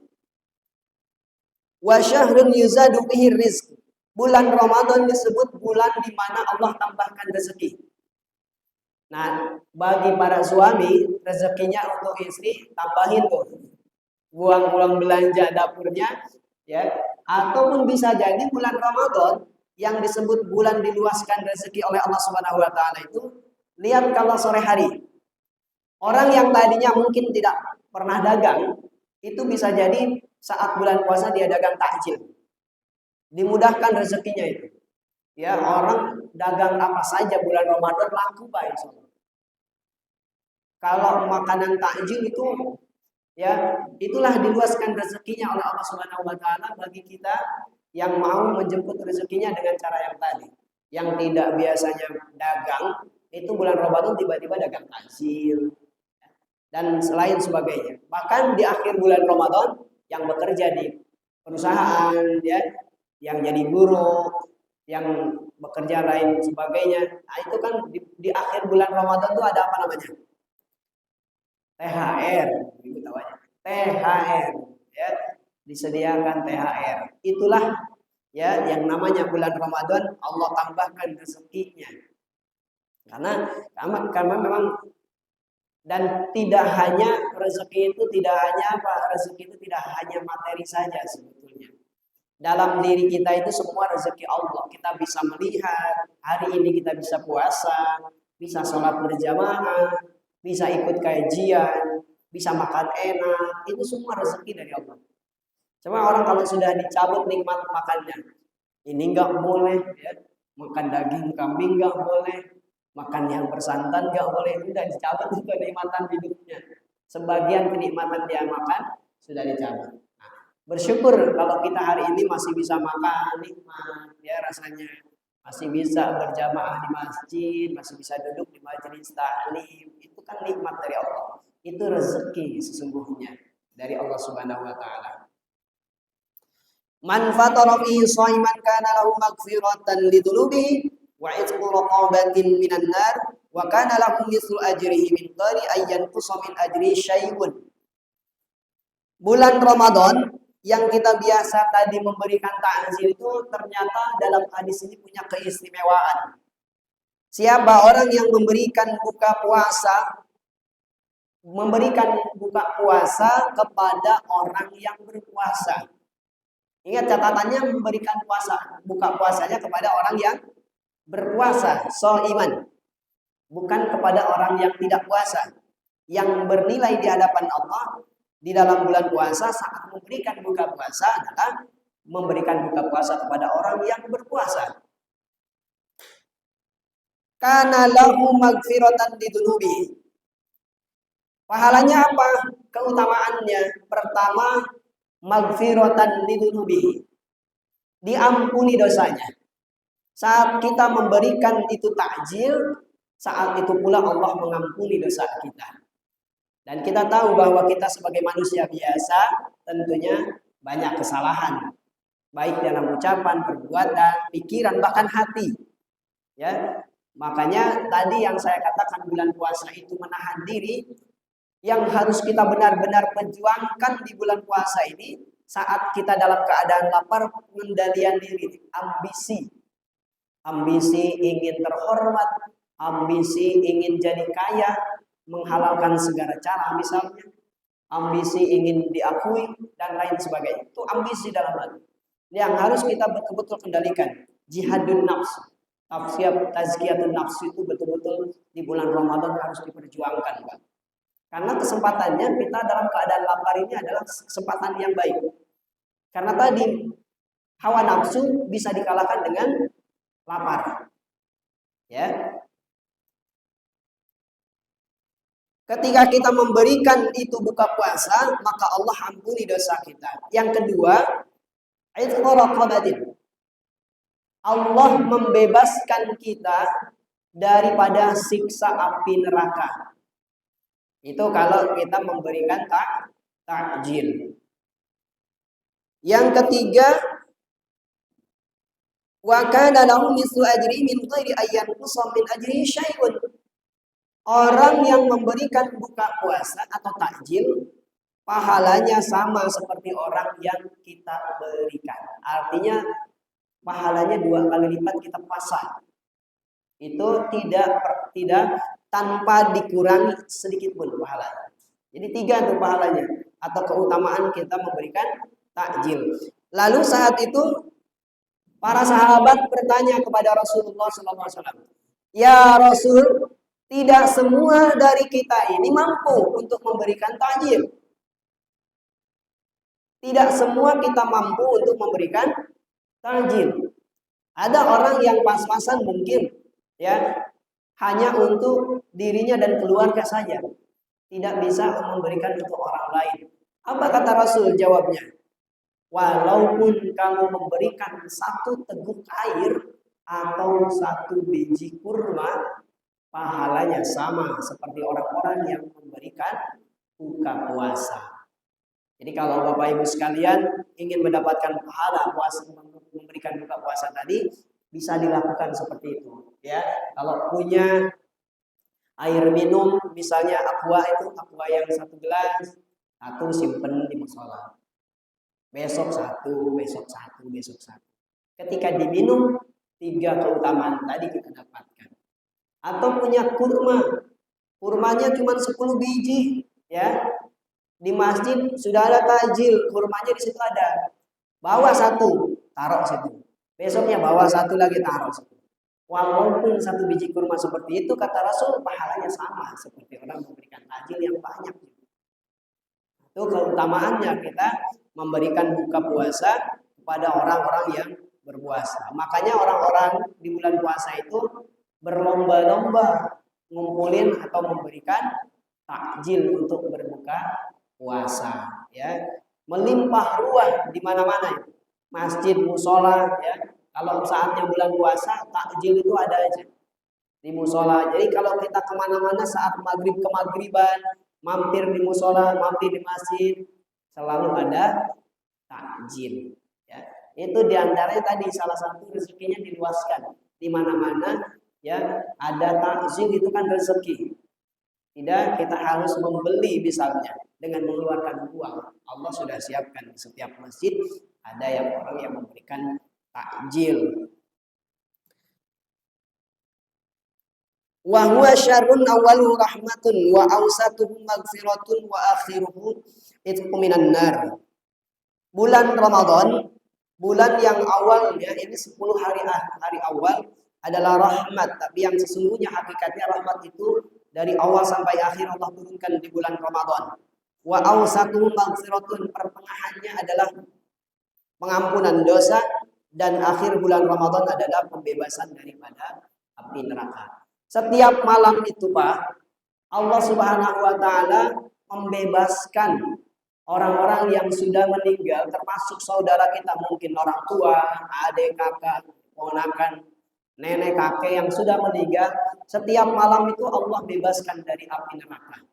B: wa syahrun yuzadu fihi rizq. Bulan Ramadan disebut bulan di mana Allah tambahkan rezeki. Nah, bagi para suami, rezekinya untuk istri tambahin tuh. Buang-buang belanja dapurnya, ya. Ataupun bisa jadi bulan Ramadan yang disebut bulan diluaskan rezeki oleh Allah Subhanahu wa taala itu, lihat kalau sore hari. Orang yang tadinya mungkin tidak pernah dagang, itu bisa jadi saat bulan puasa dia dagang takjil. Dimudahkan rezekinya itu. Ya, orang dagang apa saja bulan Ramadan laku baik. Kalau makanan takjil itu, ya, itulah diluaskan rezekinya oleh Allah Subhanahu wa taala bagi kita yang mau menjemput rezekinya dengan cara yang tadi. Yang tidak biasanya dagang, itu bulan Ramadan tiba-tiba dagang takjil dan selain sebagainya. Bahkan di akhir bulan Ramadan yang bekerja di perusahaan, ya, yang jadi guru, yang bekerja lain sebagainya. Nah, itu kan di akhir bulan Ramadan itu ada apa namanya? THR, ibu tahu aja. THR, ya, disediakan THR. Itulah, ya, yang namanya bulan Ramadan Allah tambahkan rezekinya. Karena memang, dan tidak hanya rezeki itu tidak hanya apa? Rezeki itu tidak hanya materi saja sebetulnya. Dalam diri kita itu semua rezeki Allah. Kita bisa melihat, hari ini kita bisa puasa, bisa sholat berjamaah, bisa ikut kajian, bisa makan enak, itu semua rezeki dari Allah. Cuma orang kalau sudah dicabut nikmat makannya, ini nggak boleh, ya, makan daging kambing nggak boleh, makan yang bersantan nggak boleh, sudah dicabut kenikmatan hidupnya. Sebagian kenikmatan dia makan sudah dicabut. Nah, bersyukur kalau kita hari ini masih bisa makan nikmat, ya, rasanya masih bisa berjamaah di masjid, masih bisa duduk di majelis taklim, itu kan nikmat dari Allah. Itu rezeki sesungguhnya dari Allah Subhanahu wa taala. Man fatara fi shaiman kana lahu maghfiratan lidzunubihi wa itqu raqabatin minan nar wa kana lahum mithlu ajrihi min ghairi an yanqusa min ajri syai'un. Bulan Ramadan yang kita biasa tadi memberikan takjil itu ternyata dalam hadis ini punya keistimewaan. Siapa orang yang memberikan buka puasa kepada orang yang berpuasa. Ingat catatannya, memberikan buka puasanya kepada orang yang berpuasa, shaiman. Bukan kepada orang yang tidak puasa. Yang bernilai di hadapan Allah di dalam bulan puasa saat memberikan buka puasa adalah memberikan buka puasa kepada orang yang berpuasa. Kana lahu magfiratan lidunubi. Pahalanya apa? Keutamaannya. Pertama, magfiratan lidunubi. Diampuni dosanya. Saat kita memberikan itu takjil, saat itu pula Allah mengampuni dosa kita. Dan kita tahu bahwa kita sebagai manusia biasa tentunya banyak kesalahan. Baik dalam ucapan, perbuatan, pikiran, bahkan hati. Ya, makanya tadi yang saya katakan bulan puasa itu menahan diri, yang harus kita benar-benar perjuangkan di bulan puasa ini saat kita dalam keadaan lapar, pengendalian diri, ambisi ingin terhormat, ambisi ingin jadi kaya, menghalalkan segala cara misalnya, ambisi ingin diakui dan lain sebagainya. Itu ambisi dalam hati yang harus kita betul-betul kendalikan. Jihadun nafs, tazkiyatun nafs itu betul-betul di bulan Ramadan harus diperjuangkan, Pak. Karena kesempatannya kita dalam keadaan lapar ini adalah kesempatan yang baik. Karena tadi hawa nafsu bisa dikalahkan dengan lapar. Ya. Ketika kita memberikan itu buka puasa, maka Allah ampuni dosa kita. Yang kedua, itqu raqabatin. Allah membebaskan kita daripada siksa api neraka. Itu kalau kita memberikan takjil. Yang ketiga, wa kana lahu mithlu ajri min ghairi an yanqusa min ajri syai'un. Orang yang memberikan buka puasa atau takjil, pahalanya sama seperti orang yang kita berikan. Artinya pahalanya 2 kali lipat kita puasa. Itu tidak tanpa dikurangi sedikit pun pahalanya. Jadi 3 tuh pahalanya atau keutamaan kita memberikan takjil. Lalu saat itu para sahabat bertanya kepada Rasulullah SAW, "Ya Rasul, tidak semua dari kita ini mampu untuk memberikan takjil. Tidak semua kita mampu untuk memberikan takjil. Ada orang yang pas-pasan mungkin, ya, hanya untuk dirinya dan keluarga saja. Tidak bisa memberikan untuk orang lain." Apa kata Rasul jawabnya? Walaupun kamu memberikan 1 teguk air atau 1 biji kurma, pahalanya sama seperti orang-orang yang memberikan buka puasa. Jadi kalau Bapak Ibu sekalian ingin mendapatkan pahala puasa, memberikan buka puasa tadi, bisa dilakukan seperti itu. Ya, kalau punya air minum, misalnya aqua yang 1 gelas, 1 simpen di musola. Besok 1, besok 1, besok 1. Ketika diminum, 3 keutamaan tadi kita dapatkan. Atau punya kurmanya cuma 10 biji, ya. Di masjid sudah ada takjil, kurmanya di situ ada. Bawa 1, taruh situ. Besoknya bawa 1 lagi, taruh situ. Walaupun 1 biji kurma seperti itu, kata Rasul, pahalanya sama seperti orang memberikan takjil yang banyak. Itu keutamaannya kita memberikan buka puasa kepada orang-orang yang berpuasa. Makanya orang-orang di bulan puasa itu berlomba-lomba ngumpulin atau memberikan takjil untuk berbuka puasa, ya. Melimpah ruah di mana-mana, masjid, musola, ya. Kalau saatnya bulan puasa, takjil itu ada aja di musola. Jadi kalau kita kemana-mana saat maghrib ke maghriban, mampir di musola, mampir di masjid, selalu ada takjil. Ya. Itu diantaranya tadi salah satu rezekinya diluaskan di mana-mana. Ya, ada takjil itu kan rezeki. Tidak kita harus membeli misalnya dengan mengeluarkan uang. Allah sudah siapkan di setiap masjid ada yang orang yang memberikan takjil. Wa huwa syarrun awwaluhu rahmatun wa awsatuhu maghfiratun wa akhiruhu itqu minan nar. Bulan Ramadan, bulan yang awalnya ini 10 hari awal adalah rahmat, tapi yang sesungguhnya hakikatnya rahmat itu dari awal sampai akhir Allah turunkan di bulan Ramadan. Wa awsatuhu maghfiratun, pertengahannya adalah pengampunan dosa, dan akhir bulan Ramadan adalah pembebasan daripada api neraka. Setiap malam itu Pak, Allah Subhanahu wa taala membebaskan orang-orang yang sudah meninggal, termasuk saudara kita, mungkin orang tua, adik, kakak, ponakan, nenek, kakek yang sudah meninggal. Setiap malam itu Allah bebaskan dari api neraka.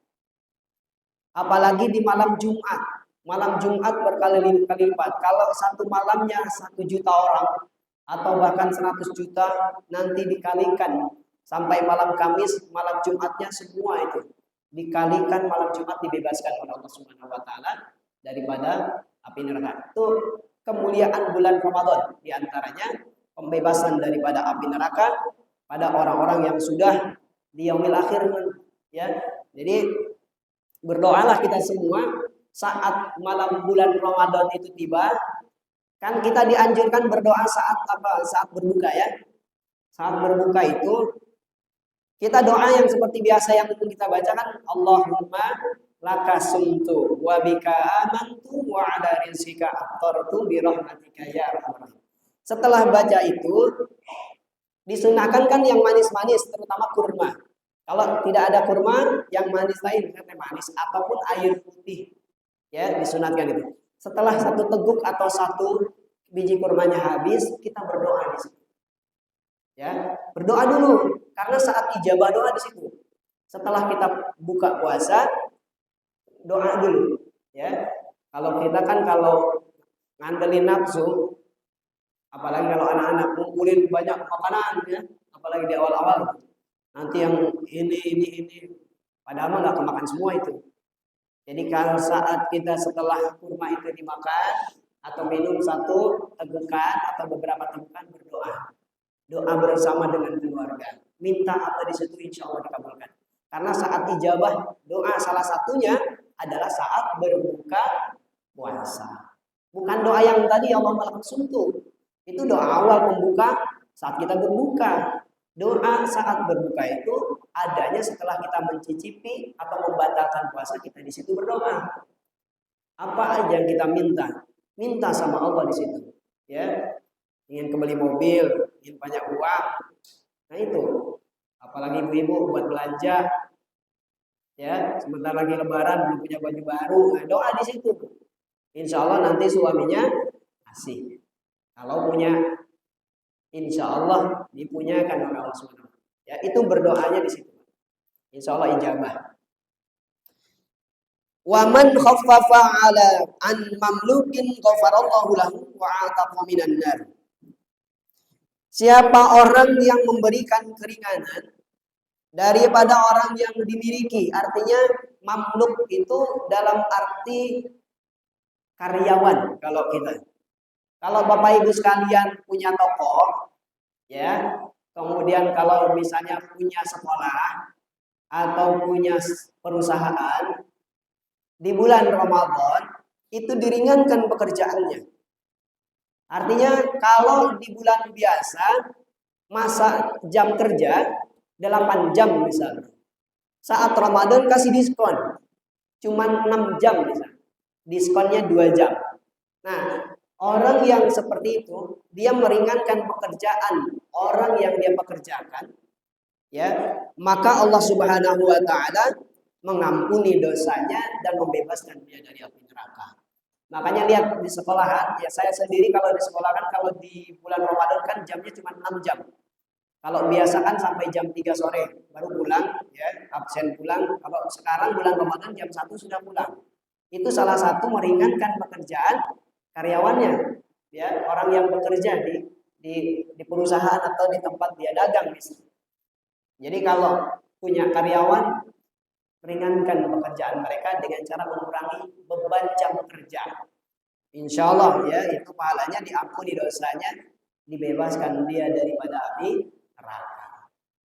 B: Apalagi di malam Jumat. Malam Jumat berkali-kali lipat. Kalau satu malamnya 1 juta orang atau bahkan 100 juta, nanti dikalikan sampai malam Kamis, malam Jumatnya semua itu dikalikan, malam Jumat dibebaskan oleh Allah Subhanahu wa taala daripada api neraka. Itu kemuliaan bulan Ramadan, di antaranya pembebasan daripada api neraka pada orang-orang yang sudah di yaumil akhir, ya. Jadi berdoalah kita semua saat malam bulan Ramadan itu tiba. Kan kita dianjurkan berdoa saat apa? Saat berbuka, ya. Saat berbuka itu kita doa yang seperti biasa yang kita bacakan, Allahumma laka sumtu wa bika amantu wa ala rizqika aftartu bi rahmatika ya arhamar. Setelah baca itu disunahkan kan yang manis-manis, terutama kurma. Kalau tidak ada kurma, yang manis lain, teh manis ataupun air putih, ya, disunatkan itu. Setelah 1 teguk atau 1 biji kurmanya habis, kita berdoa di situ. Ya, berdoa dulu karena saat ijabah doa di situ. Setelah kita buka puasa, doa dulu, ya. Kalau kita kan kalau ngandelin nafsu, apalagi kalau anak-anak ngumpulin banyak makanan, ya, apalagi di awal-awal, nanti yang ini padahal mah nggak kemakan semua itu. Jadi kalau saat kita setelah kurma itu dimakan atau minum 1 tegukan atau beberapa tegukan, berdoa. Doa bersama dengan keluarga. Minta apa di situ, insya Allah dikabulkan. Karena saat ijabah doa salah satunya adalah saat berbuka puasa. Bukan doa yang tadi Allah melakukan suntuk. Itu doa awal pembuka saat kita berbuka. Doa saat berbuka itu adanya setelah kita mencicipi atau membatalkan puasa, kita di situ berdoa. Apa aja yang kita minta, minta sama Allah di situ. Ya, ingin kembali mobil, ingin banyak uang. Nah itu, apalagi ibu-ibu buat belanja, ya, sebentar lagi Lebaran belum punya baju baru. Nah, doa di situ. Insya Allah nanti suaminya kasih. Kalau punya, insya Allah dipunyakan oleh Allah SWT. Ya, itu berdoanya di situ. Insya Allah ijabah. Wa man khaffafa ala an mamlukin ghafarallahu lahu wa ataqa minan nar. Siapa orang yang memberikan keringanan daripada orang yang dimiliki, artinya mamluk itu dalam arti karyawan. Kalau Bapak Ibu sekalian punya toko, ya, kemudian kalau misalnya punya sekolah atau punya perusahaan, di bulan Ramadan itu diringankan pekerjaannya. Artinya kalau di bulan biasa masa jam kerja 8 jam misalnya. Saat Ramadan kasih diskon. Cuman 6 jam misalnya. Diskonnya 2 jam. Nah, orang yang seperti itu dia meringankan pekerjaan orang yang dia pekerjakan, ya, maka Allah Subhanahu wa taala mengampuni dosanya dan membebaskan dia dari api neraka. Makanya lihat di sekolahan, ya saya sendiri kalau di sekolahan, kalau di bulan Ramadan kan jamnya cuma 6 jam. Kalau biasa kan sampai jam 3 sore baru pulang, ya, absen pulang. Kalau sekarang bulan Ramadan jam 1 sudah pulang. Itu salah satu meringankan pekerjaan karyawannya, ya, orang yang bekerja di perusahaan atau di tempat dia dagang misalnya. Jadi kalau punya karyawan, ringankan pekerjaan mereka dengan cara mengurangi beban jam kerja. Insya Allah ya, itu pahalanya diampuni dosanya, dibebaskan dia daripada api neraka.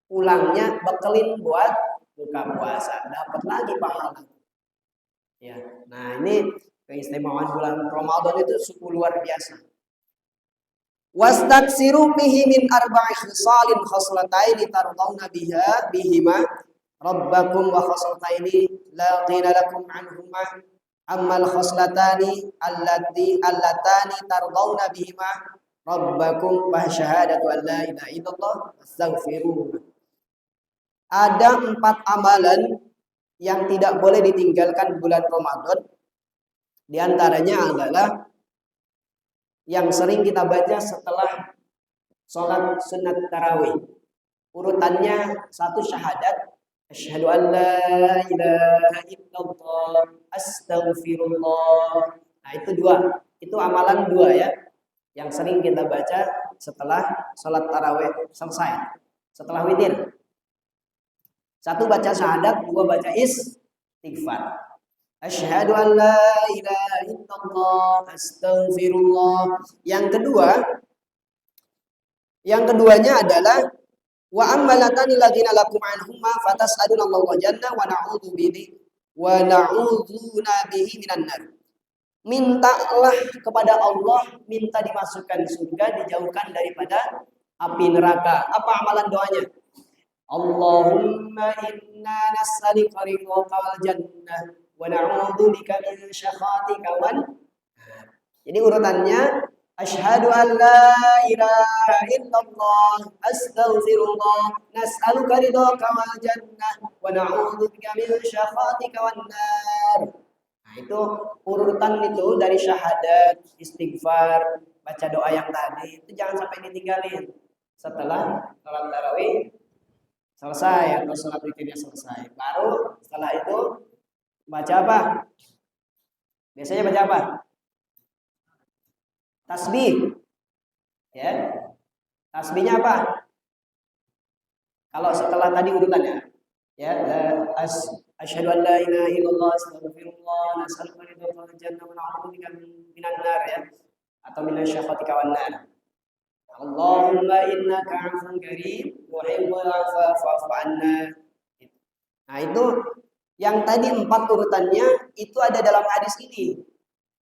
B: Pulangnya bekelin buat buka puasa, dapat lagi pahala. Ya, nah ini keistimewaan bulan Ramadan itu sungguh luar biasa. Wastaksiru bihi min arba'i khisalin khoslataini tardawna bihima rabbakum wa khoslataini la qila lakum anhuma ammal khoslatani allatani tardawna bihima rabbakum wa syahadatu an la ilaha illallah astaghfiruh. Ada 4 amalan yang tidak boleh ditinggalkan bulan Ramadan. Di antaranya adalah yang sering kita baca setelah sholat sunat tarawih. Urutannya 1 syahadat, asyhadu an la ilaha illallah astaghfirullah. Nah itu 2, itu amalan 2 ya, yang sering kita baca setelah sholat tarawih selesai, setelah witir. 1 baca syahadat, 2 baca istighfar. Asyhadu an la ilaha illallah astaghfirullah. Yang keduanya adalah wa ammalatani ladzina lakum anhuma fatas'aluna Allah janna wa na'udzuna bihi minan nar. Mintalah kepada Allah, minta dimasukkan surga, dijauhkan daripada api neraka. Apa amalan doanya? Allahumma inna nas'aluka ridhaka wal jannah wa na'udzubika min syakhatika wan. Jadi urutannya asyhadu an la ilaha illallah astaghfirullah nas'aluka ridhaka wal jannah wa na'udzubika min syakhatika wan nar. Nah, itu urutan itu dari syahadat, istighfar, baca doa yang tadi itu jangan sampai ditinggalin. Setelah salat tarawih selesai atau salat witirnya selesai, baru setelah itu baca apa? Biasanya baca apa? Tasbih. Ya. Tasbihnya apa? Kalau setelah tadi urutannya, ya, asyhadu an la ilaha illallah astaghfirullah nas'aluka ridhaka wal jannah wa na'udzubika minan nar ya, atau minasy-syafaati wan nar. Allahumma innaka 'afuwun karim tuhibbul 'afwa fa'fu 'anna. Nah, itu yang tadi 4 urutannya itu ada dalam hadis ini.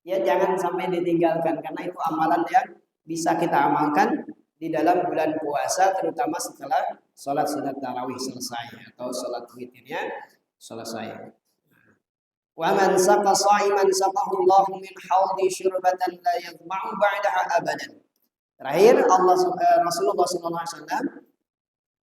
B: Ya, jangan sampai ditinggalkan karena itu amalan yang bisa kita amalkan di dalam bulan puasa, terutama setelah sholat sunat tarawih selesai atau sholat witirnya selesai. Wa man saqa sha'iman saqahu Allahu min haudi syurbatan la yadhma'u ba'daha abadan. Terakhir Rasulullah SAW,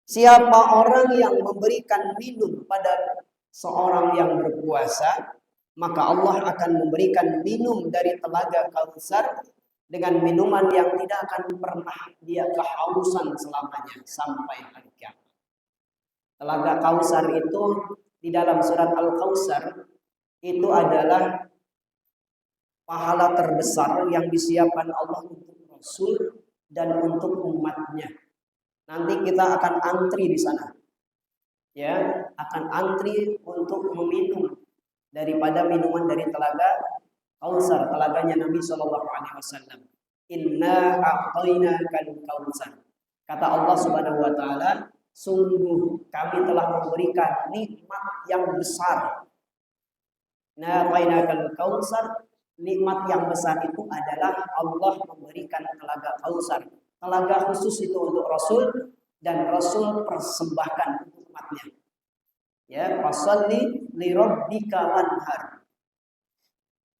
B: siapa orang yang memberikan minum pada seorang yang berpuasa, maka Allah akan memberikan minum dari telaga Kautsar dengan minuman yang tidak akan pernah dia kehausan selamanya sampai hari kiamat. Telaga Kautsar itu di dalam surat Al-Kautsar itu adalah pahala terbesar yang disiapkan Allah untuk Rasul dan untuk umatnya. Nanti kita akan antri di sana. Ya, akan antri untuk meminum daripada minuman dari telaga Kautsar, telaganya Nabi Shallallahu Alaihi Wasallam. Inna a'tainakal kautsar. Kata Allah Subhanahu Wa Taala, sungguh kami telah memberikan nikmat yang besar. Inna a'tainakal kautsar, nikmat yang besar itu adalah Allah memberikan telaga Kautsar. Telaga khusus itu untuk Rasul dan Rasul persembahkan untuk umatnya. Ya, fasalli li rabbika wanhar.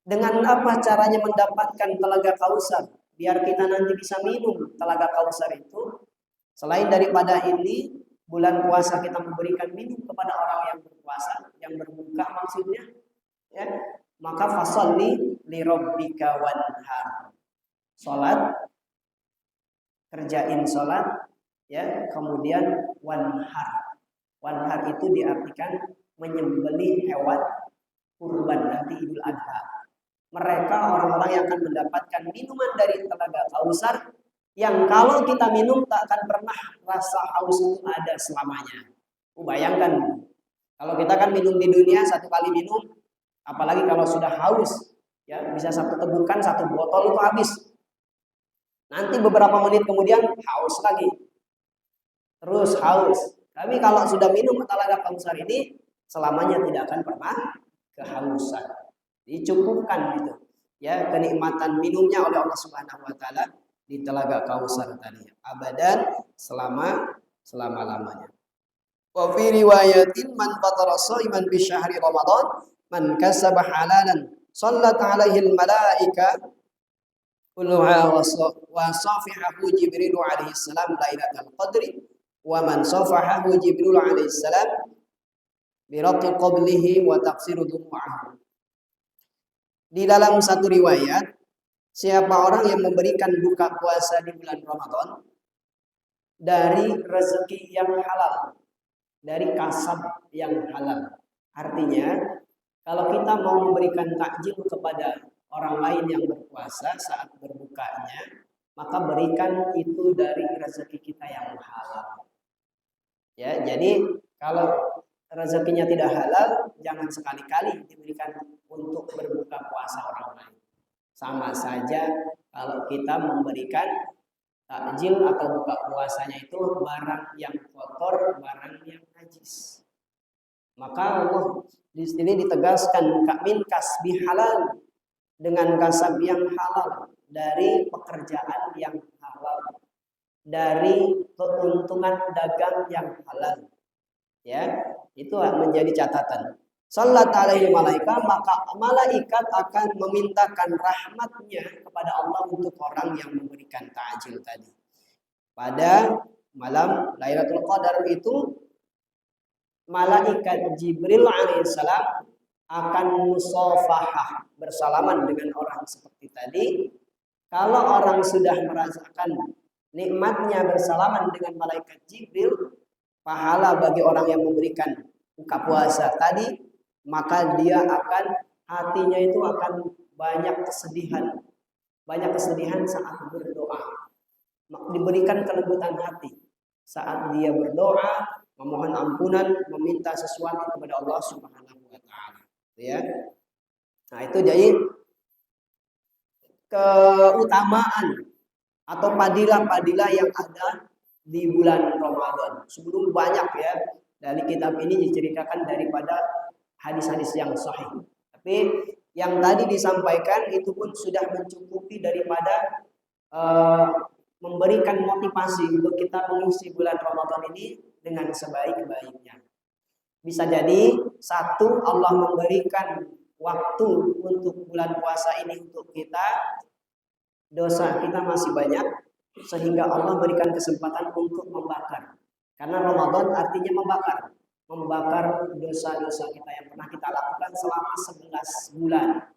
B: Dengan apa caranya mendapatkan telaga Kautsar? Biar kita nanti bisa minum telaga Kautsar itu. Selain daripada ini, bulan puasa kita memberikan minum kepada orang yang berpuasa, yang berbuka maksudnya, ya. Maka fasalli li rabbika wanhar. Salat, kerjain salat, ya, kemudian wanhar. Wanhar itu diartikan menyembelih hewan kurban nanti Idul Adha. Mereka orang-orang yang akan mendapatkan minuman dari telaga Kautsar yang kalau kita minum tak akan pernah rasa haus itu ada selamanya. Bayangkan, kalau kita kan minum di dunia satu kali minum, apalagi kalau sudah haus, ya bisa satu tegukan satu botol itu habis. Nanti beberapa menit kemudian haus lagi, terus haus. Tapi kalau sudah minum Talaga Kausar ini, selamanya tidak akan pernah kehausan. Dicukupkan gitu, ya kenikmatan minumnya oleh Allah Subhanahu Wa Taala di Telaga Kausar tadi, abadan selama-lamanya. Wa fi riwayatin man fatara shaiman bi syahri Ramadan man kasaba halalan sallat alaihi al malaika kulluha wa safihahu Jibril alaihi salam lailatul qadri wa man safahahu Jibril alaihi salam bi raqi qablihi wa taqsiru dumu'ahu. Di dalam satu riwayat, siapa orang yang memberikan buka puasa di bulan Ramadan dari rezeki yang halal, dari kasab yang halal. Artinya, kalau kita mau memberikan takjil kepada orang lain yang berpuasa saat berbukanya, maka berikan itu dari rezeki kita yang halal. Ya, jadi kalau rezekinya tidak halal, jangan sekali-kali diberikan untuk berbuka puasa orang lain. Sama saja kalau kita memberikan takjil atau buka puasanya itu barang yang kotor, barang yang najis. Maka Allah di sini ditegaskan min kasbi halal, dengan kasab yang halal, dari pekerjaan yang halal, dari keuntungan dagang yang halal. Ya, itu menjadi catatan. Sallat alaihi malaika, maka malaikat akan memintakan rahmatnya kepada Allah untuk orang yang memberikan ta'jil tadi. Pada malam Lailatul Qadar itu, malaikat Jibril alaihissalam akan musafahah, bersalaman dengan orang seperti tadi. Kalau orang sudah merasakan nikmatnya bersalaman dengan malaikat Jibril, pahala bagi orang yang memberikan buka puasa tadi, maka dia akan, hatinya itu akan banyak kesedihan saat berdoa. Diberikan kelembutan hati saat dia berdoa, memohon ampunan, meminta sesuatu kepada Allah Subhanahu Wa Taala. Ya, nah itu jadi keutamaan atau padilah-padilah yang ada di bulan Ramadan. Sebelum banyak ya, dari kitab ini diceritakan daripada hadis-hadis yang sahih. Tapi yang tadi disampaikan itu pun sudah mencukupi daripada memberikan motivasi untuk kita mengisi bulan Ramadan ini dengan sebaik-baiknya. Bisa jadi, satu, Allah memberikan waktu untuk bulan puasa ini untuk kita, dosa kita masih banyak, sehingga Allah berikan kesempatan untuk membakar. Karena Ramadan artinya membakar dosa-dosa kita yang pernah kita lakukan selama 11 bulan.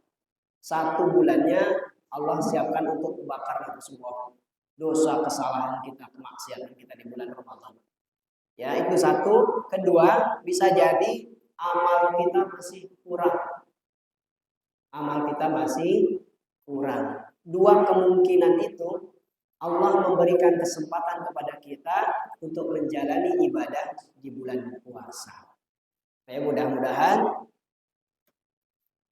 B: Satu bulannya Allah siapkan untuk membakar itu semua dosa, kesalahan kita, kemaksiatan kita di bulan Ramadan. Ya, itu satu. Kedua, bisa jadi amal kita masih kurang. Dua kemungkinan itu, Allah memberikan kesempatan kepada kita untuk menjalani ibadah di bulan puasa. Ya, mudah-mudahan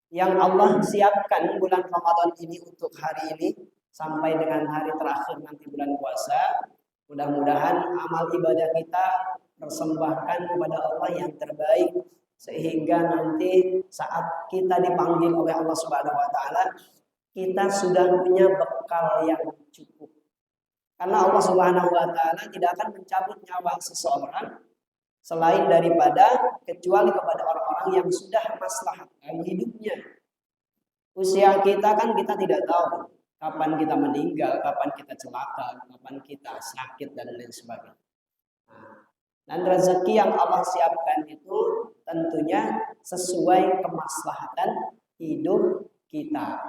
B: yang Allah siapkan bulan Ramadan ini untuk hari ini sampai dengan hari terakhir nanti bulan puasa, mudah-mudahan amal ibadah kita persembahkan kepada Allah yang terbaik, sehingga nanti saat kita dipanggil oleh Allah Subhanahu Wa Taala, kita sudah punya bekal yang cukup. Karena Allah Subhanahu Wa Taala tidak akan mencabut nyawa seseorang selain daripada kecuali kepada orang-orang yang sudah maslahat dalam hidupnya. Usia kita kan kita tidak tahu kapan kita meninggal, kapan kita celaka, kapan kita sakit dan lain sebagainya. Dan rezeki yang Allah siapkan itu tentunya sesuai kemaslahatan hidup kita.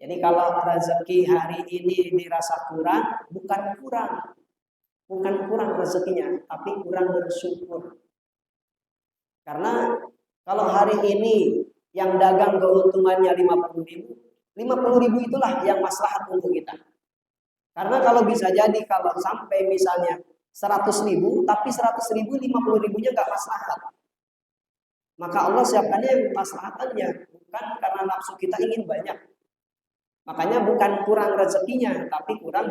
B: Jadi kalau rezeki hari ini dirasa kurang, bukan kurang rezekinya, tapi kurang bersyukur. Karena kalau hari ini yang dagang keuntungannya 50.000 itulah yang maslahat untuk kita. Karena kalau bisa jadi kalau sampai misalnya 100.000, tapi 100.000 50.000-nya nggak maslahat. Maka Allah siapkannya yang maslahatannya, bukan karena nafsu kita ingin banyak. Makanya bukan kurang rezekinya, tapi kurang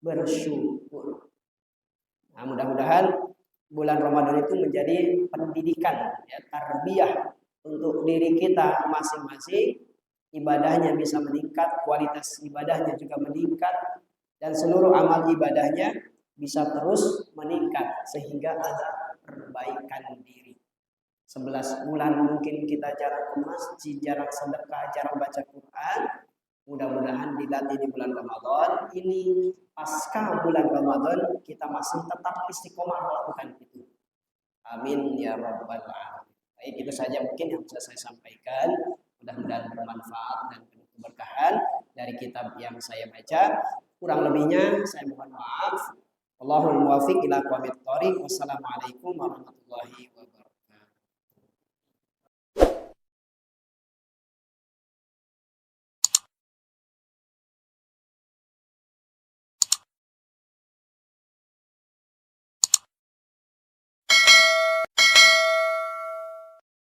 B: bersyukur. Nah, mudah-mudahan bulan Ramadan itu menjadi pendidikan, ya, tarbiyah untuk diri kita masing-masing. Ibadahnya bisa meningkat, kualitas ibadahnya juga meningkat, dan seluruh amal ibadahnya bisa terus meningkat sehingga ada perbaikan diri. 11 bulan mungkin kita jarang ke masjid, jarang sedekah, jarang baca Quran. Mudah-mudahan dilatih di bulan Ramadan ini, pasca bulan Ramadan kita masih tetap istiqomah melakukan itu. Amin ya rabbal alamin. Baik, itu saja mungkin yang bisa saya sampaikan. Mudah-mudahan bermanfaat dan penuh keberkahan dari kitab yang saya baca. Kurang lebihnya saya mohon maaf. Allahul muwaffiq ila aqwamit thoriq. Wassalamualaikum warahmatullahi wabarakatuh.